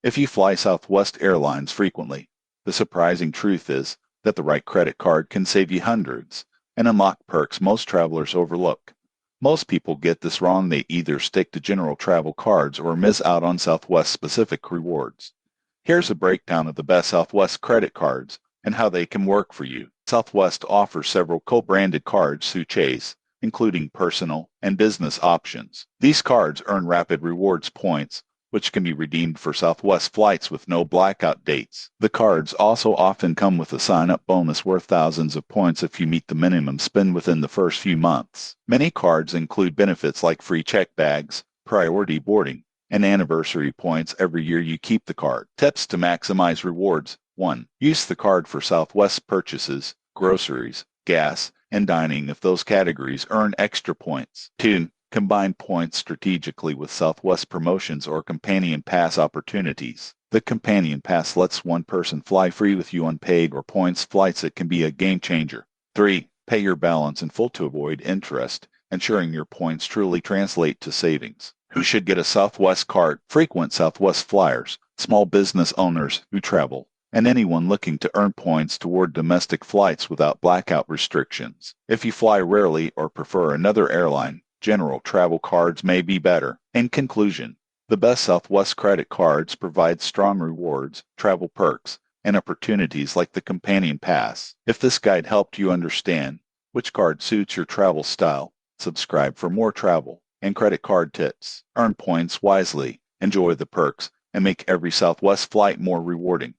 If you fly Southwest Airlines frequently, the surprising truth is that the right credit card can save you hundreds and unlock perks most travelers overlook. Most people get this wrong. They either stick to general travel cards or miss out on Southwest-specific rewards. Here's a breakdown of the best Southwest credit cards and how they can work for you. Southwest offers several co-branded cards through Chase, including personal and business options. These cards earn rapid rewards points, which can be redeemed for Southwest flights with no blackout dates. The cards also often come with a sign-up bonus worth thousands of points if you meet the minimum spend within the first few months. Many cards include benefits like free check bags, priority boarding, and anniversary points every year you keep the card. Tips to maximize rewards. 1. Use the card for Southwest purchases, groceries, gas, and dining if those categories earn extra points. 2. Combine points strategically with Southwest promotions or Companion Pass opportunities. The Companion Pass lets one person fly free with you on paid or points flights. It can be a game changer. 3. Pay your balance in full to avoid interest, ensuring your points truly translate to savings. Who should get a Southwest card? Frequent Southwest flyers, small business owners who travel, and anyone looking to earn points toward domestic flights without blackout restrictions. If you fly rarely or prefer another airline, general travel cards may be better. In conclusion, the best Southwest credit cards provide strong rewards, travel perks, and opportunities like the Companion Pass. If this guide helped you understand which card suits your travel style, subscribe for more travel and credit card tips. Earn points wisely, enjoy the perks, and make every Southwest flight more rewarding.